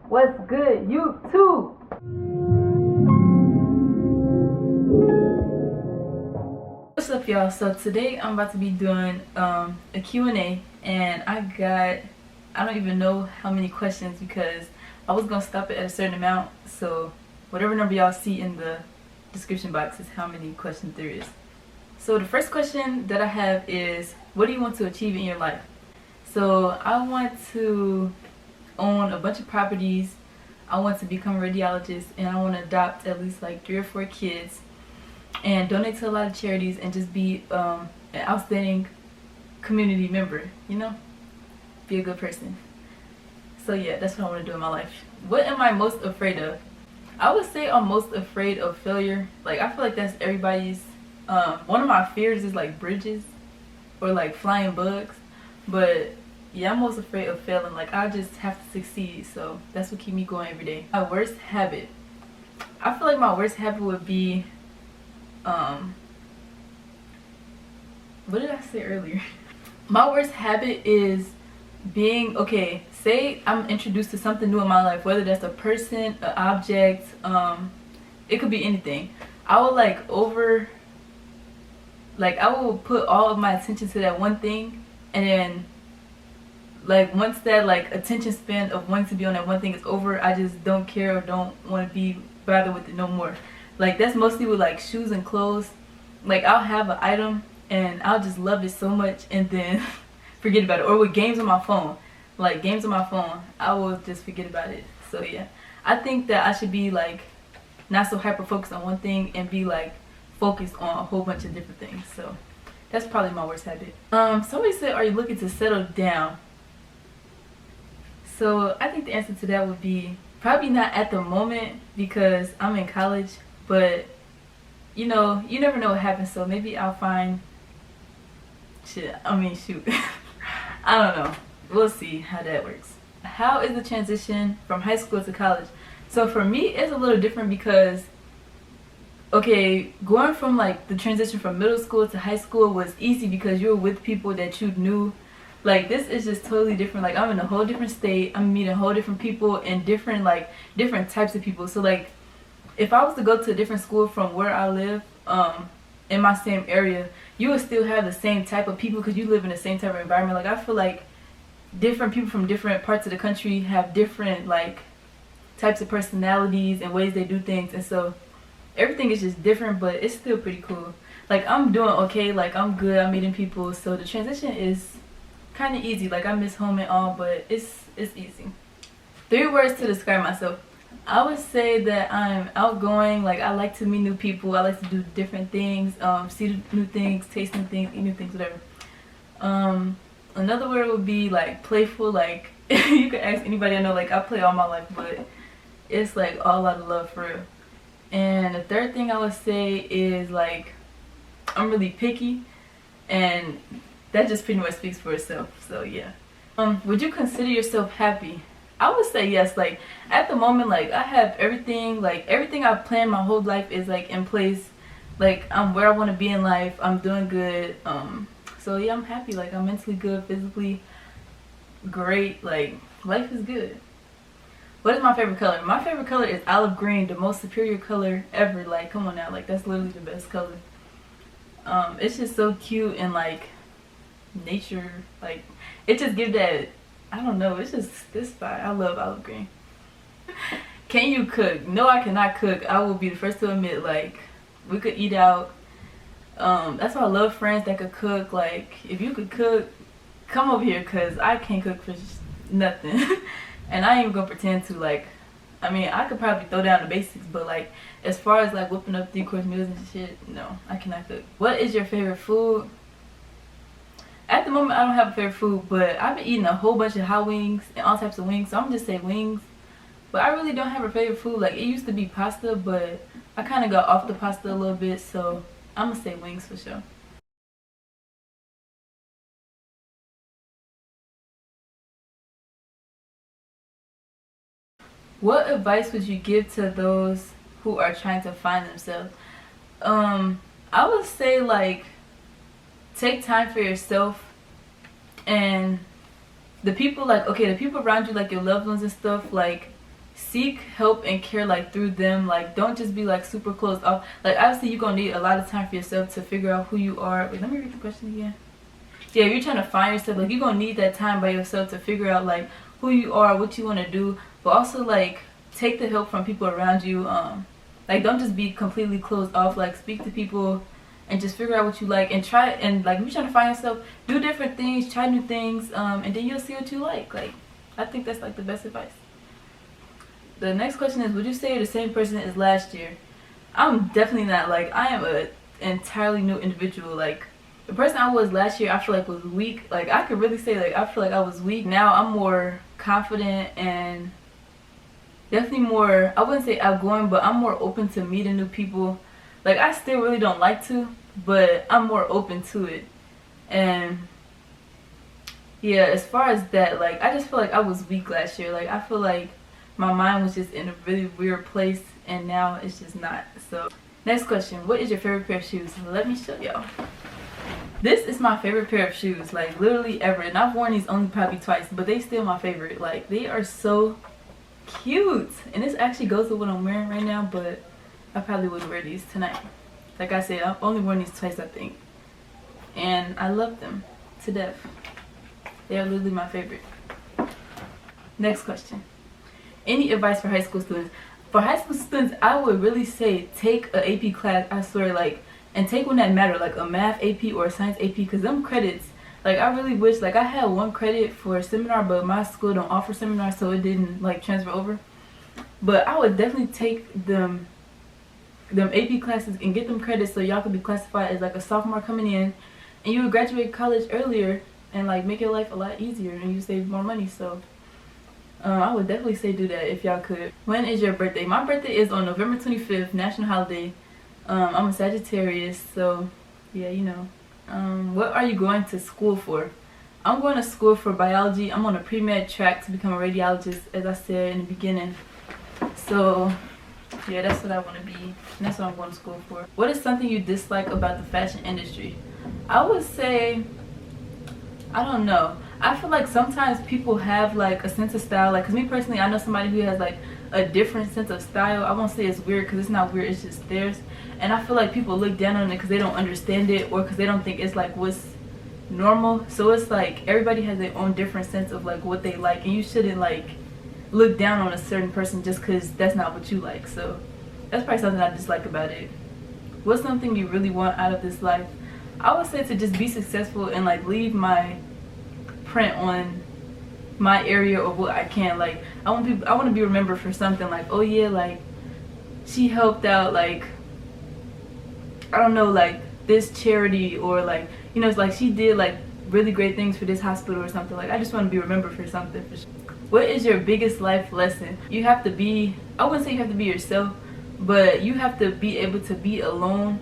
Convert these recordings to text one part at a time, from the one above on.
What's good, YouTube? What's up, y'all? So today I'm about to be doing a Q&A, and I don't even know how many questions because I was gonna stop it at a certain amount. So whatever number y'all see in the description box is how many questions there is. So the first question that I have is, what do you want to achieve in your life? So I want to own a bunch of properties. I want to become a radiologist, and I want to adopt at least like 3 or 4 kids and donate to a lot of charities and just be an outstanding community member, you know? Be a good person. So yeah, that's what I want to do in my life. What am I most afraid of? I would say I'm most afraid of failure. Like, I feel like that's everybody's, one of my fears is like bridges or like flying bugs. But yeah, I'm most afraid of failing. Like, I just have to succeed, so that's what keeps me going every day. My worst habit. I feel like my worst habit would be, what did I say earlier? My worst habit is being, okay, say I'm introduced to something new in my life, whether that's a person, an object, it could be anything. I will I will put all of my attention to that one thing, and then like once that like attention span of wanting to be on that one thing is over, I just don't care or don't want to be bothered with it no more. Like, that's mostly with like shoes and clothes. Like, I'll have an item and I'll just love it so much and then forget about it. Or with games on my phone, like games on my phone, I will just forget about it. So yeah, I think that I should be like not so hyper focused on one thing and be like focused on a whole bunch of different things. So that's probably my worst habit. Somebody said, are you looking to settle down? So I think the answer to that would be probably not at the moment because I'm in college, but you know, you never know what happens, so maybe I'll find shoot. I don't know. We'll see how that works. How is the transition from high school to college? So for me, it's a little different because, okay, going from like the transition from middle school to high school was easy because you were with people that you knew. Like, this is just totally different. Like, I'm in a whole different state. I'm meeting whole different people and different types of people. So like, if I was to go to a different school from where I live, in my same area, you would still have the same type of people because you live in the same type of environment. Like, I feel like different people from different parts of the country have different like types of personalities and ways they do things, and so everything is just different, but it's still pretty cool. Like, I'm doing okay. Like, I'm good. I'm meeting people, so the transition is kind of easy. Like, I miss home and all, but it's easy. 3 words to describe myself. I would say that I'm outgoing. Like, I like to meet new people. I like to do different things, see new things, taste new things, eat new things, whatever. Another word would be like playful. Like, you could ask anybody I know. Like, I play all my life, but it's like all out of love for real. And the third thing I would say is like, I'm really picky, and that just pretty much speaks for itself. So yeah. Would you consider yourself happy? I would say yes. Like, at the moment, like, I have everything. Like, everything I've planned my whole life is like in place. Like, I'm where I want to be in life. I'm doing good. So yeah, I'm happy. Like, I'm mentally good, physically great. Like, life is good. What is my favorite color? My favorite color is olive green, the most superior color ever. Like, come on now. Like, that's literally the best color. It's just so cute and like nature. Like, it just gives that, I don't know, it's just this vibe. I love olive green. Can you cook? No, I cannot cook. I will be the first to admit. Like, we could eat out. That's why I love friends that could cook. Like, if you could cook, come over here, because I can't cook for nothing. And I ain't even gonna pretend to. Like, I mean, I could probably throw down the basics, but like, as far as like whipping up 3-course meals and shit, no, I cannot cook. What is your favorite food? At the moment, I don't have a favorite food, but I've been eating a whole bunch of hot wings and all types of wings, so I'm gonna just say wings. But I really don't have a favorite food. Like, it used to be pasta, but I kind of got off the pasta a little bit, so I'm gonna say wings for sure. What advice would you give to those who are trying to find themselves? I would say, like, take time for yourself, and the people, like, okay, the people around you, like your loved ones and stuff, like, seek help and care like through them. Like, don't just be like super closed off. Like, obviously you're gonna need a lot of time for yourself to figure out who you are. Wait, let me read the question again. Yeah, if you're trying to find yourself, like, you're gonna need that time by yourself to figure out like who you are, what you want to do, but also like take the help from people around you. Like, don't just be completely closed off. Like, speak to people and just figure out what you like, and try, and like if you're trying to find yourself, do different things, try new things, and then you'll see what you like. Like, I think that's like the best advice. The next question is, would you say you're the same person as last year? I'm definitely not. Like, I am a entirely new individual. Like, the person I was last year, I feel like was weak. Like, I could really say, like, I feel like I was weak. Now I'm more confident and definitely more, I wouldn't say outgoing, but I'm more open to meeting new people. Like, I still really don't like to, but I'm more open to it. And yeah, as far as that, like, I just feel like I was weak last year. Like, I feel like my mind was just in a really weird place, and now it's just not. So, next question. What is your favorite pair of shoes? Let me show y'all. This is my favorite pair of shoes, like, literally ever. And I've worn these only probably twice, but they still my favorite. Like, they are so cute. And this actually goes with what I'm wearing right now, but I probably wouldn't wear these tonight. Like I said, I've only worn these twice, I think. And I love them to death. They are literally my favorite. Next question. Any advice for high school students? For high school students, I would really say take a AP class, I swear, like, and take one that matter, like a math AP or a science AP, because them credits, like, I really wish, like, I had one credit for a seminar, but my school don't offer seminars, so it didn't like transfer over. But I would definitely take them AP classes and get them credits so y'all could be classified as like a sophomore coming in, and you would graduate college earlier and like make your life a lot easier, and you save more money. So I would definitely say do that if y'all could. When is your birthday? My birthday is on November 25th, national holiday. I'm a Sagittarius, so yeah, you know. What are you going to school for? I'm going to school for biology. I'm on a pre-med track to become a radiologist, as I said in the beginning. So yeah, that's what I want to be, and that's what I'm going to school for. What is something you dislike about the fashion industry? I would say, I don't know. I feel like sometimes people have like a sense of style. Like, cause me personally, I know somebody who has like a different sense of style. I won't say it's weird, because it's not weird, it's just theirs. And I feel like people look down on it because they don't understand it, or because they don't think it's like what's normal. So it's like everybody has their own different sense of like what they like, and you shouldn't like look down on a certain person just because that's not what you like. So that's probably something I dislike about it. What's something you really want out of this life? I would say to just be successful and like leave my print on my area of what I can. Like, I want to be remembered for something, like, oh yeah, like she helped out, like, I don't know, like this charity, or like, you know, it's like she did like really great things for this hospital or something. Like, I just want to be remembered for something. For sure. What is your biggest life lesson? You have to be, I wouldn't say you have to be yourself, but you have to be able to be alone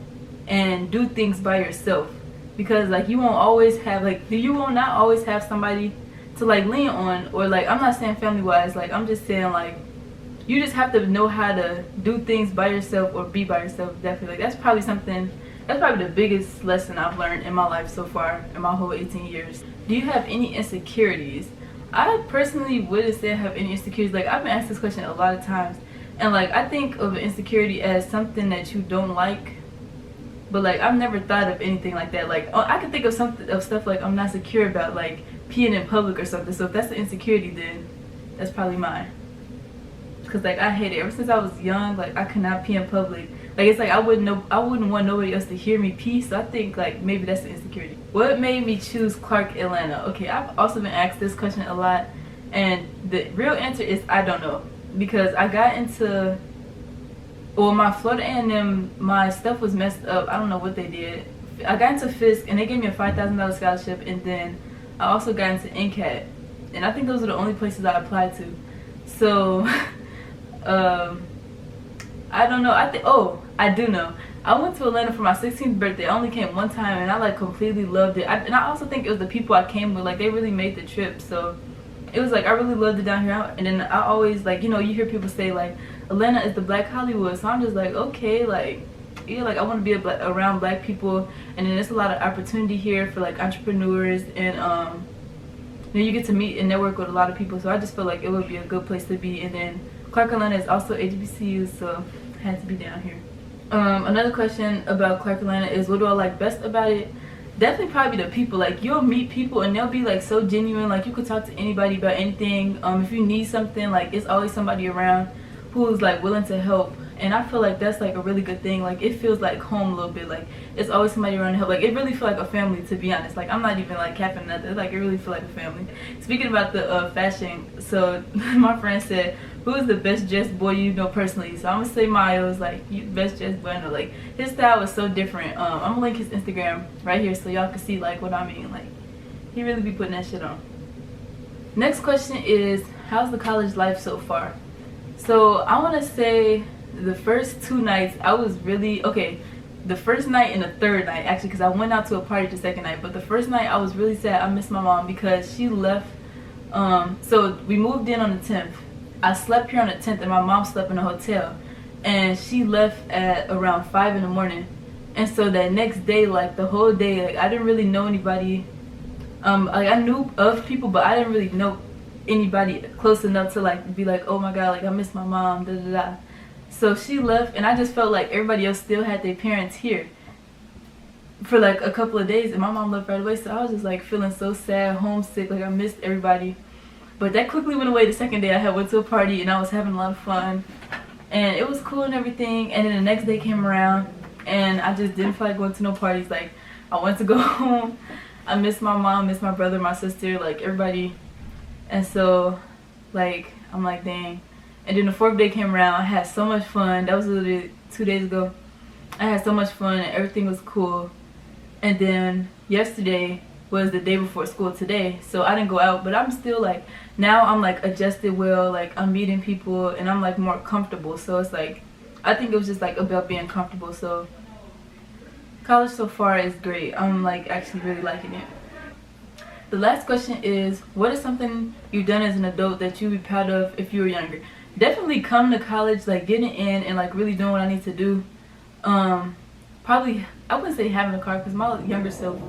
and do things by yourself. Because like you won't always have, like, you will not always have somebody to like lean on, or like, I'm not saying family wise, like I'm just saying like you just have to know how to do things by yourself or be by yourself. Definitely, like, that's probably the biggest lesson I've learned in my life so far in my whole 18 years. Do you have any insecurities? I personally wouldn't say I have any insecurities. Like, I've been asked this question a lot of times, and like I think of an insecurity as something that you don't like, but like I've never thought of anything like that. Like, I can think of stuff like I'm not secure about, like peeing in public or something. So if that's an insecurity, then that's probably mine. Cause like I hate it. Ever since I was young, like I could not pee in public. Like, it's like I wouldn't want nobody else to hear me pee. So I think like maybe that's the insecurity. What made me choose Clark Atlanta? Okay, I've also been asked this question a lot, and the real answer is I don't know, because I got into, well, my Florida A&M, my stuff was messed up. I don't know what they did. I got into Fisk and they gave me a $5,000 scholarship, and then I also got into NCAT, and I think those are the only places I applied to. So I don't know. I do know. I went to Atlanta for my 16th birthday. I only came one time, and I like completely loved it. And I also think it was the people I came with. Like, they really made the trip. So it was like I really loved it down here. And then I always, like, you know, you hear people say like Atlanta is the Black Hollywood. So I'm just like, okay, like, yeah, like I want to be around Black people. And then there's a lot of opportunity here for like entrepreneurs, and you know, you get to meet and network with a lot of people. So I just feel like it would be a good place to be. And then Clark Atlanta is also HBCU, so it had to be down here. Another question about Clark Atlanta is, what do I like best about it? Definitely probably the people. Like, you'll meet people and they'll be like so genuine. Like, you could talk to anybody about anything. If you need something, like, it's always somebody around who's like willing to help. And I feel like that's like a really good thing. Like, it feels like home a little bit. Like, it's always somebody around to help. Like, it really feel like a family, to be honest. Like, I'm not even like capping nothing. Like, it really feel like a family. Speaking about the fashion, so my friend said, who is the best dressed boy you know personally? So I'm gonna say Miles. Like, best dressed boy I know. Like, his style is so different. I'm gonna link his Instagram right here so y'all can see like what I mean. Like, he really be putting that shit on. Next question is, how's the college life so far? So I want to say the first 2 nights I was really okay. The first night and the third night, actually, because I went out to a party the second night. But the first night I was really sad. I missed my mom because she left. So we moved in on the 10th. I slept here on the 10th, and my mom slept in a hotel, and she left at around 5 in the morning. And so that next day, like the whole day, like I didn't really know anybody. Like, I knew of people, but I didn't really know anybody close enough to like be like, oh my god, like I miss my mom, da da da. So she left, and I just felt like everybody else still had their parents here for like a couple of days, and my mom left right away. So I was just like feeling so sad, homesick, like I missed everybody. But that quickly went away the second day. I went to a party and I was having a lot of fun, and it was cool and everything. And then the next day came around and I just didn't feel like going to no parties. Like, I went to go home. I missed my mom, missed my brother, my sister, like everybody. And so like I'm like, dang. And then the 4th day came around. I had so much fun. That was literally 2 days ago. I had so much fun and everything was cool. And then yesterday was the day before school today, so I didn't go out, but I'm still like, now I'm like adjusted well, like I'm meeting people and I'm like more comfortable. So it's like, I think it was just like about being comfortable. So college so far is great. I'm like actually really liking it. The last question is, what is something you've done as an adult that you'd be proud of if you were younger? Definitely coming to college, like getting in and like really doing what I need to do. Probably, I wouldn't say having a car because my younger self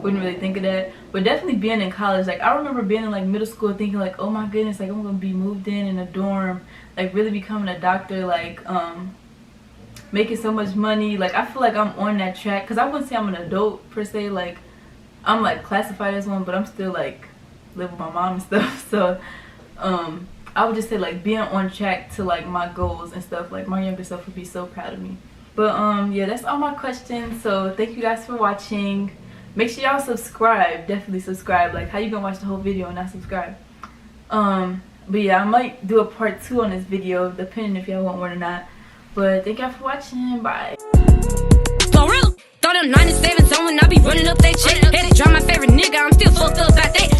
wouldn't really think of that, but definitely being in college. Like, I remember being in like middle school thinking like, oh my goodness, like I'm gonna be moved in a dorm, like really becoming a doctor, like making so much money. Like, I feel like I'm on that track, because I wouldn't say I'm an adult per se. Like, I'm like classified as one, but I'm still like live with my mom and stuff. So I would just say like being on track to like my goals and stuff. Like, my younger self would be so proud of me. But yeah, that's all my questions. So thank you guys for watching. Make sure y'all subscribe. Definitely subscribe. Like, how you gonna watch the whole video and not subscribe? But yeah, I might do a part 2 on this video, depending if y'all want one or not. But thank y'all for watching. Bye. For real, throw them 97s on when I be running up that check. Had to drop my favorite nigga, I'm still fucked up about that.